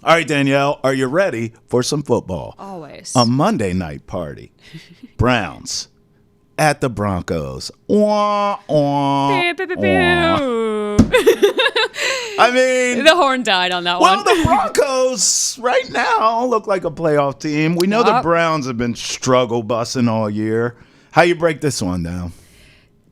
All right, Danielle, are you ready for some football? Always. A Monday night party. Browns at the Broncos. Wah, wah, Pew, pew, pew, wah. pew. I mean, The horn died on that well, one. the Broncos right now look like a playoff team. We know the Yup. Browns have been struggle busting all year. How you break this one down?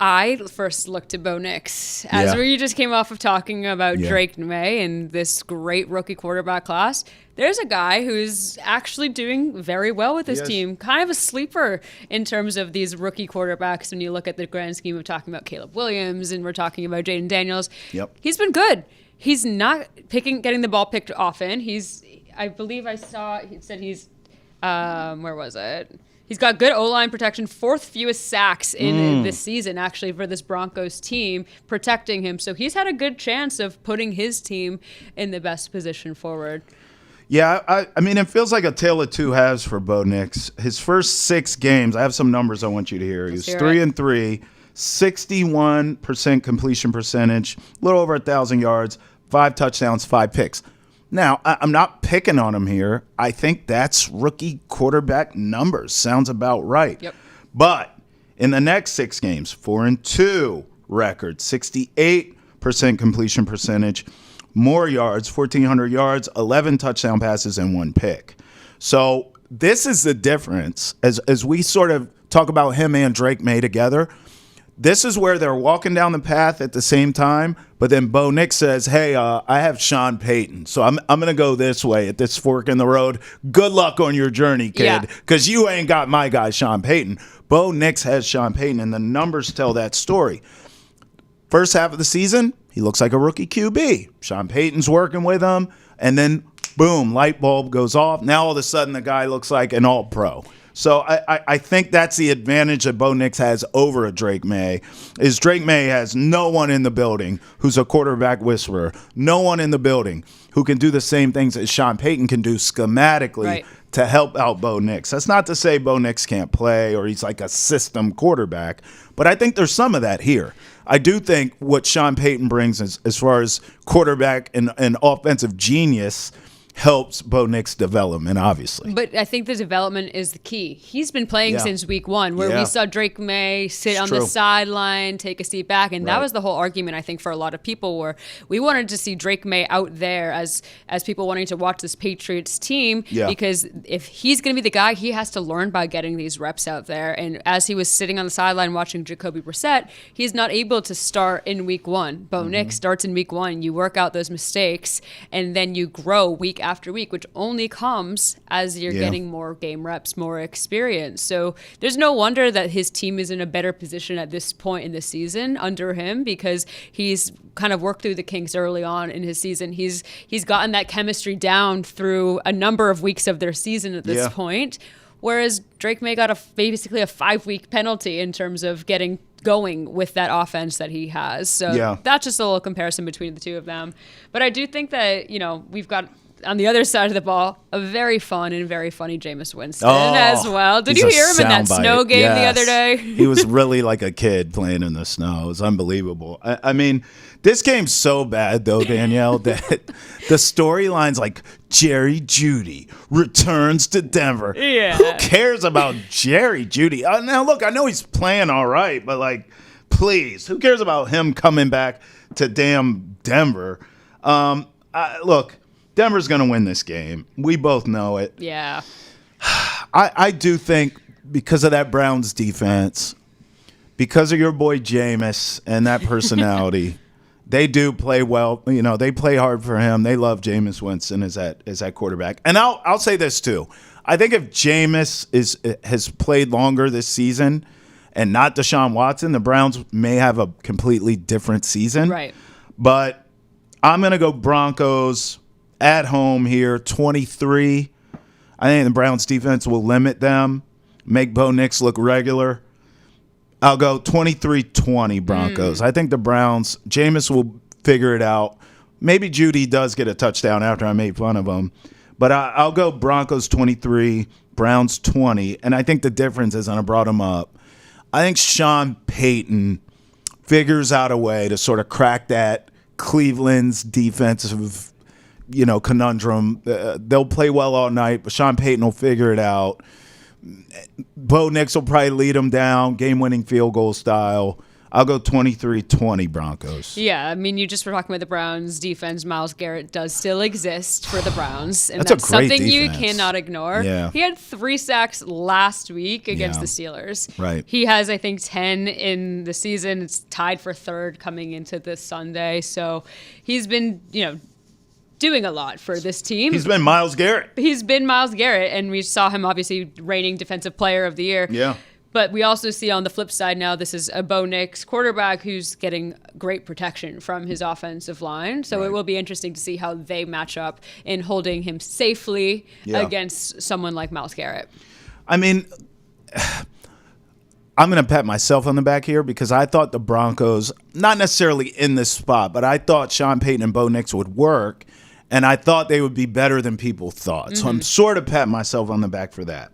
I first looked at Bo Nix as Yeah. we just came off of talking about Yeah. Drake May and this great rookie quarterback class. There's a guy who's actually doing very well with his Yes. team. Kind of a sleeper in terms of these rookie quarterbacks when you look at the grand scheme of talking about Caleb Williams and we're talking about Jaden Daniels. Yep. He's been good. He's not getting the ball picked often. I believe I saw, he said he's, where was it? He's got good O-line protection, fourth fewest sacks in this season, actually, for this Broncos team, protecting him. So he's had a good chance of putting his team in the best position forward. Yeah, I mean, it feels like a tale of two halves for Bo Nix. His first 6 games, I have some numbers I want you to hear. He was Let's hear 3-3, 61% completion percentage, a little over 1,000 yards, 5 touchdowns, 5 picks. Now, I'm not picking on him here. I think that's rookie quarterback numbers. Sounds about right. Yep. But in the next 6 games, 4-2 record, 68% completion percentage, more yards, 1,400 yards, 11 touchdown passes, and 1 pick. So this is the difference. As we sort of talk about him and Drake May together, this is where they're walking down the path at the same time, but then Bo Nix says, hey, I have Sean Payton, so I'm going to go this way at this fork in the road. Good luck on your journey, kid, because you ain't got my guy, Sean Payton. Bo Nix has Sean Payton, and the numbers tell that story. First half of the season, he looks like a rookie QB. Sean Payton's working with him, and then, boom, light bulb goes off. Now all of a sudden the guy looks like an all-pro. So I think that's the advantage that Bo Nix has over a Drake May, is Drake May has no one in the building who's a quarterback whisperer, no one in the building who can do the same things that Sean Payton can do schematically to help out Bo Nix. That's not to say Bo Nix can't play or he's like a system quarterback, but I think there's some of that here. I do think what Sean Payton brings as far as quarterback and offensive genius helps Bo Nix development, obviously. But I think the development is the key. He's been playing since week 1, where we saw Drake May sit on the sideline, take a seat back, and that was the whole argument, I think, for a lot of people, where we wanted to see Drake May out there as people wanting to watch this Patriots team, because if he's going to be the guy, he has to learn by getting these reps out there. And as he was sitting on the sideline watching Jacoby Brissett, he's not able to start in week 1. Bo Nix starts in week 1. You work out those mistakes, and then you grow week after week, which only comes as you're getting more game reps, more experience. So there's no wonder that his team is in a better position at this point in the season under him, because he's kind of worked through the kinks early on in his season. He's gotten that chemistry down through a number of weeks of their season at this point, whereas Drake May got basically a 5-week penalty in terms of getting going with that offense that he has. So that's just a little comparison between the two of them. But I do think that, we've got on the other side of the ball, a very fun and very funny Jameis Winston as well. Did you hear him in that snow game the other day? He was really like a kid playing in the snow. It was unbelievable. I mean, this game's so bad, though, Danielle, that the storyline's like Jerry Jeudy returns to Denver. Yeah. Who cares about Jerry Jeudy? Now, look, I know he's playing all right, but, like, please, who cares about him coming back to damn Denver? Look, Denver's going to win this game. We both know it. Yeah. I do think because of that Browns defense, because of your boy Jameis and that personality, they do play well. They play hard for him. They love Jameis Winston as that quarterback. And I'll say this too. I think if Jameis has played longer this season and not Deshaun Watson, the Browns may have a completely different season. Right. But I'm going to go Broncos at home here, 23. I think the Browns defense will limit them, make Bo Nix look regular. I'll go 23-20 Broncos. I think the Browns, Jameis will figure it out. Maybe Jeudy does get a touchdown after I made fun of him. But I'll go Broncos 23, Browns 20. And I think the difference is, and I brought him up, I think Sean Payton figures out a way to sort of crack that Cleveland's defensive conundrum. They'll play well all night, but Sean Payton will figure it out. Bo Nix will probably lead them down, game-winning field goal style. I'll go 23-20 Broncos. Yeah, I mean, you just were talking about the Browns defense. Myles Garrett does still exist for the Browns, and that's a great something defense. you cannot ignore. Yeah. He had 3 sacks last week against the Steelers. Right. He has, I think, 10 in the season. It's tied for 3rd coming into this Sunday. So he's been, doing a lot for this team. He's been Myles Garrett. And we saw him obviously reigning Defensive Player of the Year. Yeah. But we also see on the flip side now, this is a Bo Nix quarterback who's getting great protection from his offensive line. So It will be interesting to see how they match up in holding him safely against someone like Myles Garrett. I mean, I'm going to pat myself on the back here because I thought the Broncos, not necessarily in this spot, but I thought Sean Payton and Bo Nix would work, and I thought they would be better than people thought. So I'm sort of patting myself on the back for that.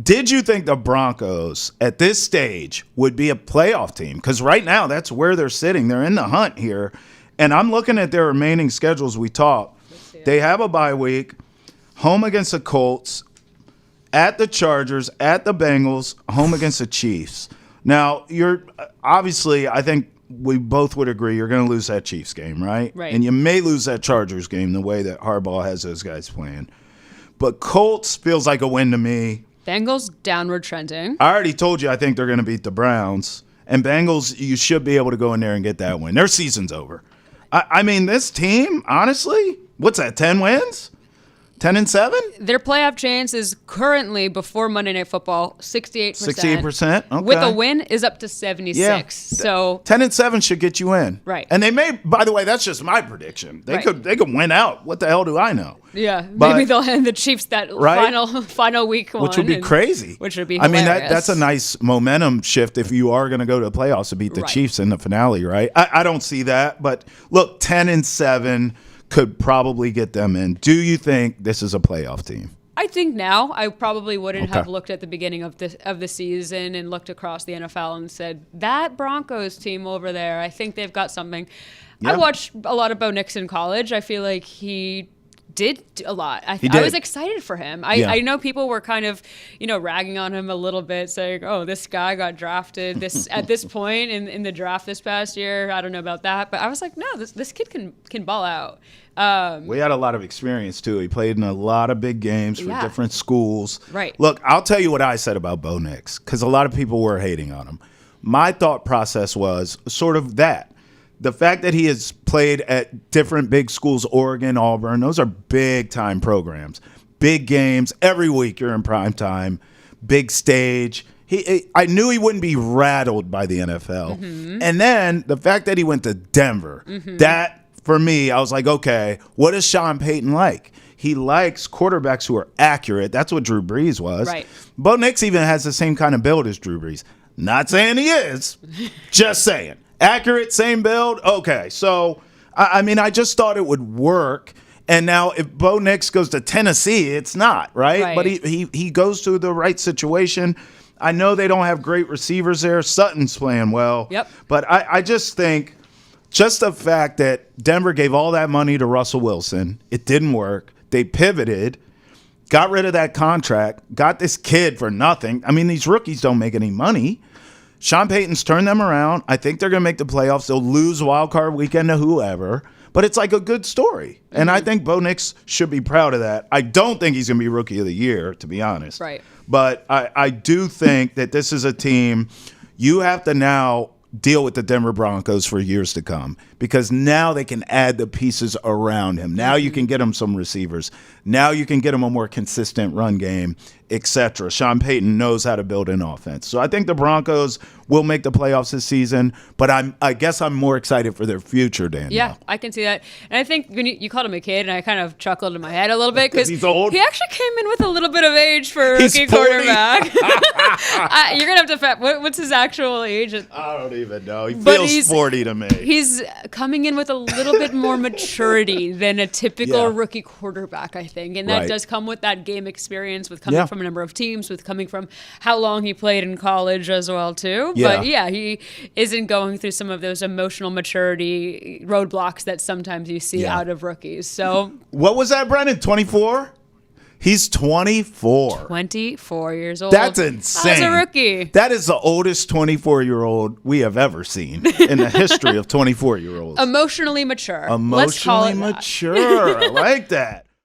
Did you think the Broncos at this stage would be a playoff team? Because right now, that's where they're sitting. They're in the hunt here. And I'm looking at their remaining schedules we talked. They have a bye week, home against the Colts, at the Chargers, at the Bengals, home against the Chiefs. Now, obviously, I think we both would agree you're going to lose that Chiefs game, right? Right. And you may lose that Chargers game the way that Harbaugh has those guys playing. But Colts feels like a win to me. Bengals downward trending. I already told you I think they're going to beat the Browns. And Bengals, you should be able to go in there and get that win. Their season's over. I mean, this team, honestly, what's that, 10 wins? 10-7? Their playoff chance is currently, before Monday Night Football, 68%. 68%? Okay. With a win is up to 76. Yeah. So 10-7 should get you in. Right. And they may, by the way, that's just my prediction. They could win out. What the hell do I know? Yeah. But, maybe they'll end the Chiefs that final week one. Which would be crazy. Which would be hilarious. I mean, that's a nice momentum shift if you are going to go to the playoffs to beat the Chiefs in the finale, right? I don't see that. But look, 10-7 could probably get them in. Do you think this is a playoff team? I think now. I probably wouldn't have looked at the beginning of the season and looked across the NFL and said, that Broncos team over there, I think they've got something. Yeah. I watched a lot of Bo Nix in college. I feel like he did a lot. I was excited for him. I know people were kind of, ragging on him a little bit, saying, oh, this guy got drafted at this point in the draft this past year. I don't know about that. But I was like, no, this kid can ball out. We had a lot of experience, too. He played in a lot of big games for different schools. Right. Look, I'll tell you what I said about Bo Nix, because a lot of people were hating on him. My thought process was sort of that. The fact that he has played at different big schools, Oregon, Auburn, those are big-time programs. Big games. Every week you're in prime time. Big stage. I knew he wouldn't be rattled by the NFL. Mm-hmm. And then the fact that he went to Denver, that, for me, I was like, okay, what is Sean Payton like? He likes quarterbacks who are accurate. That's what Drew Brees was. Right. Bo Nix even has the same kind of build as Drew Brees. Not saying he is. Just saying. Accurate, same build. Okay, so, I just thought it would work. And now if Bo Nix goes to Tennessee, it's not, right? But he goes to the right situation. I know they don't have great receivers there. Sutton's playing well. Yep. But I just think just the fact that Denver gave all that money to Russell Wilson, it didn't work. They pivoted, got rid of that contract, got this kid for nothing. I mean, these rookies don't make any money. Sean Payton's turned them around. I think they're going to make the playoffs. They'll lose wild card weekend to whoever. But it's like a good story. And I think Bo Nix should be proud of that. I don't think he's going to be Rookie of the Year, to be honest. Right. But I do think that this is a team you have to now deal with the Denver Broncos for years to come, because now they can add the pieces around him. Now you can get him some receivers. Now you can get him a more consistent run game, etc. Sean Payton knows how to build an offense. So I think the Broncos will make the playoffs this season, but I guess I'm more excited for their future, Danielle. Yeah, I can see that. And I think when you called him a kid, and I kind of chuckled in my head a little bit because he's old. He actually came in with a little bit of age for a rookie quarterback. You're going to have to what's his actual age? I don't even know. He feels 40 to me. He's coming in with a little bit more maturity than a typical rookie quarterback, I think. And that does come with that game experience, with coming from a number of teams, with coming from how long he played in college as well too. Yeah. But yeah, he isn't going through some of those emotional maturity roadblocks that sometimes you see out of rookies. So what was that, Brennan? 24? He's 24. 24 years old. That's insane. As a rookie. That is the oldest 24-year-old we have ever seen in the history of 24-year-olds. Emotionally mature. Emotionally mature. I like that.